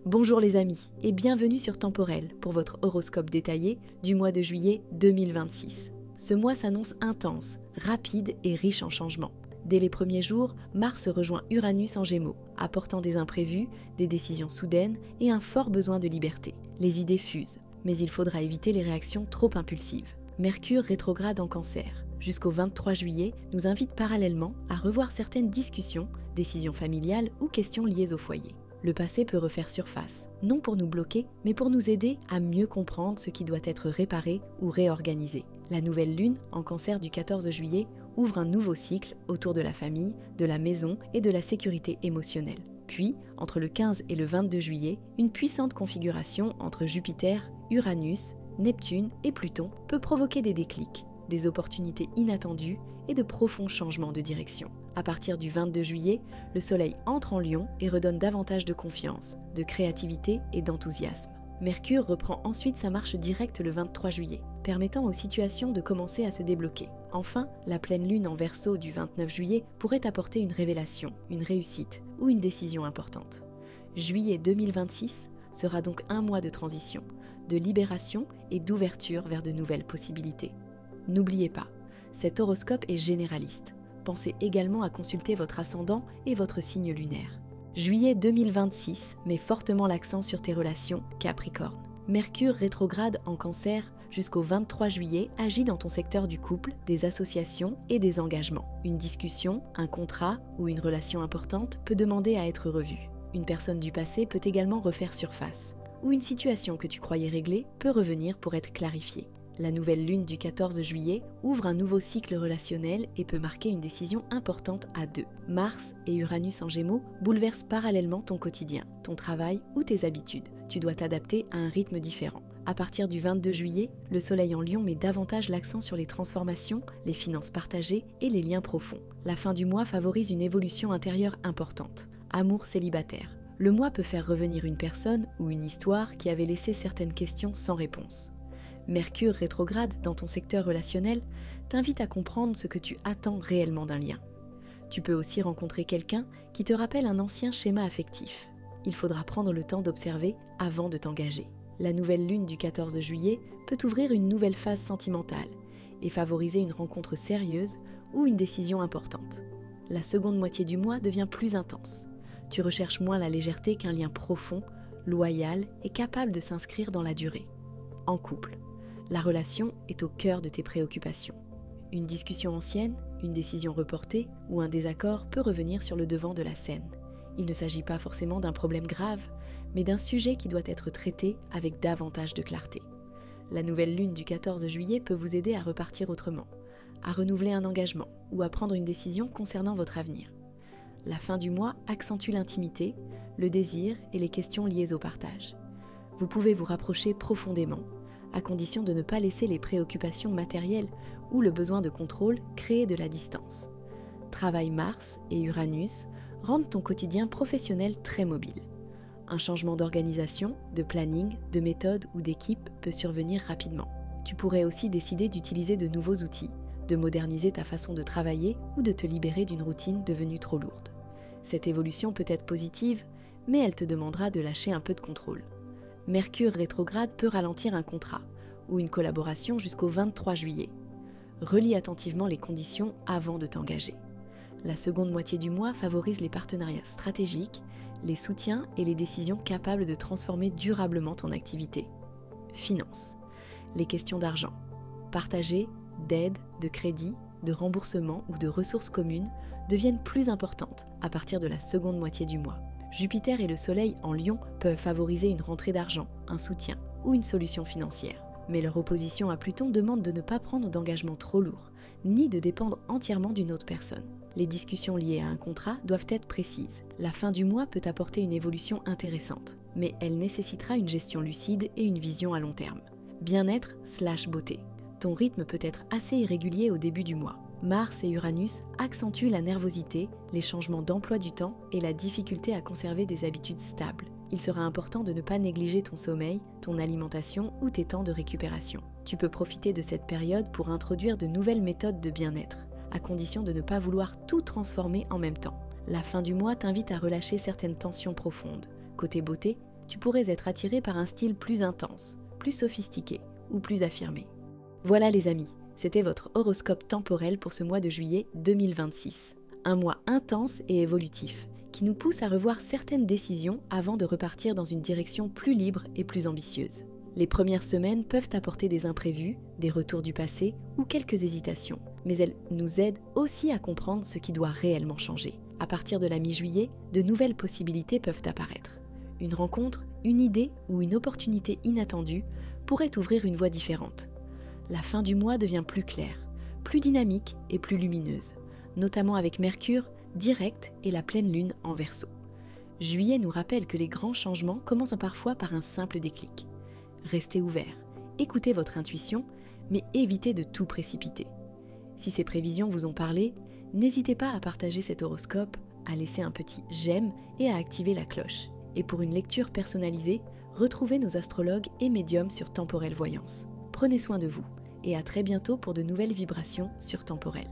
Bonjour les amis et bienvenue sur Temporel pour votre horoscope détaillé du mois de juillet 2026. Ce mois s'annonce intense, rapide et riche en changements. Dès les premiers jours, Mars rejoint Uranus en Gémeaux, apportant des imprévus, des décisions soudaines et un fort besoin de liberté. Les idées fusent, mais il faudra éviter les réactions trop impulsives. Mercure rétrograde en Cancer, jusqu'au 23 juillet, nous invite parallèlement à revoir certaines discussions, décisions familiales ou questions liées au foyer. Le passé peut refaire surface, non pour nous bloquer, mais pour nous aider à mieux comprendre ce qui doit être réparé ou réorganisé. La nouvelle lune, en Cancer du 14 juillet, ouvre un nouveau cycle autour de la famille, de la maison et de la sécurité émotionnelle. Puis, entre le 15 et le 22 juillet, une puissante configuration entre Jupiter, Uranus, Neptune et Pluton peut provoquer des déclics, des opportunités inattendues et de profonds changements de direction. À partir du 22 juillet, le Soleil entre en Lion et redonne davantage de confiance, de créativité et d'enthousiasme. Mercure reprend ensuite sa marche directe le 23 juillet, permettant aux situations de commencer à se débloquer. Enfin, la pleine lune en Verseau du 29 juillet pourrait apporter une révélation, une réussite ou une décision importante. Juillet 2026 sera donc un mois de transition, de libération et d'ouverture vers de nouvelles possibilités. N'oubliez pas, cet horoscope est généraliste. Pensez également à consulter votre ascendant et votre signe lunaire. Juillet 2026 met fortement l'accent sur tes relations, Capricorne. Mercure rétrograde en Cancer jusqu'au 23 juillet agit dans ton secteur du couple, des associations et des engagements. Une discussion, un contrat ou une relation importante peut demander à être revue. Une personne du passé peut également refaire surface, ou une situation que tu croyais réglée peut revenir pour être clarifiée. La nouvelle lune du 14 juillet ouvre un nouveau cycle relationnel et peut marquer une décision importante à deux. Mars et Uranus en Gémeaux bouleversent parallèlement ton quotidien, ton travail ou tes habitudes. Tu dois t'adapter à un rythme différent. À partir du 22 juillet, le Soleil en Lion met davantage l'accent sur les transformations, les finances partagées et les liens profonds. La fin du mois favorise une évolution intérieure importante. Amour célibataire. Le mois peut faire revenir une personne ou une histoire qui avait laissé certaines questions sans réponse. Mercure rétrograde dans ton secteur relationnel t'invite à comprendre ce que tu attends réellement d'un lien. Tu peux aussi rencontrer quelqu'un qui te rappelle un ancien schéma affectif. Il faudra prendre le temps d'observer avant de t'engager. La nouvelle lune du 14 juillet peut ouvrir une nouvelle phase sentimentale et favoriser une rencontre sérieuse ou une décision importante. La seconde moitié du mois devient plus intense. Tu recherches moins la légèreté qu'un lien profond, loyal et capable de s'inscrire dans la durée. En couple, la relation est au cœur de tes préoccupations. Une discussion ancienne, une décision reportée ou un désaccord peut revenir sur le devant de la scène. Il ne s'agit pas forcément d'un problème grave, mais d'un sujet qui doit être traité avec davantage de clarté. La nouvelle lune du 14 juillet peut vous aider à repartir autrement, à renouveler un engagement ou à prendre une décision concernant votre avenir. La fin du mois accentue l'intimité, le désir et les questions liées au partage. Vous pouvez vous rapprocher profondément, à condition de ne pas laisser les préoccupations matérielles ou le besoin de contrôle créer de la distance. Travail Mars et Uranus rendent ton quotidien professionnel très mobile. Un changement d'organisation, de planning, de méthode ou d'équipe peut survenir rapidement. Tu pourrais aussi décider d'utiliser de nouveaux outils, de moderniser ta façon de travailler ou de te libérer d'une routine devenue trop lourde. Cette évolution peut être positive, mais elle te demandera de lâcher un peu de contrôle. Mercure rétrograde peut ralentir un contrat ou une collaboration jusqu'au 23 juillet. Relis attentivement les conditions avant de t'engager. La seconde moitié du mois favorise les partenariats stratégiques, les soutiens et les décisions capables de transformer durablement ton activité. Finances. Les questions d'argent, partagées, d'aide, de crédit, de remboursement ou de ressources communes deviennent plus importantes à partir de la seconde moitié du mois. Jupiter et le Soleil en Lion peuvent favoriser une rentrée d'argent, un soutien ou une solution financière. Mais leur opposition à Pluton demande de ne pas prendre d'engagement trop lourd, ni de dépendre entièrement d'une autre personne. Les discussions liées à un contrat doivent être précises. La fin du mois peut apporter une évolution intéressante, mais elle nécessitera une gestion lucide et une vision à long terme. Bien-être/beauté. Ton rythme peut être assez irrégulier au début du mois. Mars et Uranus accentuent la nervosité, les changements d'emploi du temps et la difficulté à conserver des habitudes stables. Il sera important de ne pas négliger ton sommeil, ton alimentation ou tes temps de récupération. Tu peux profiter de cette période pour introduire de nouvelles méthodes de bien-être, à condition de ne pas vouloir tout transformer en même temps. La fin du mois t'invite à relâcher certaines tensions profondes. Côté beauté, tu pourrais être attiré par un style plus intense, plus sophistiqué ou plus affirmé. Voilà les amis, c'était votre horoscope temporel pour ce mois de juillet 2026. Un mois intense et évolutif, qui nous pousse à revoir certaines décisions avant de repartir dans une direction plus libre et plus ambitieuse. Les premières semaines peuvent apporter des imprévus, des retours du passé ou quelques hésitations, mais elles nous aident aussi à comprendre ce qui doit réellement changer. À partir de la mi-juillet, de nouvelles possibilités peuvent apparaître. Une rencontre, une idée ou une opportunité inattendue pourrait ouvrir une voie différente. La fin du mois devient plus claire, plus dynamique et plus lumineuse, notamment avec Mercure direct et la pleine lune en Verseau. Juillet nous rappelle que les grands changements commencent parfois par un simple déclic. Restez ouvert, écoutez votre intuition, mais évitez de tout précipiter. Si ces prévisions vous ont parlé, n'hésitez pas à partager cet horoscope, à laisser un petit j'aime et à activer la cloche. Et pour une lecture personnalisée, retrouvez nos astrologues et médiums sur Temporel Voyance. Prenez soin de vous et à très bientôt pour de nouvelles vibrations sur Temporel.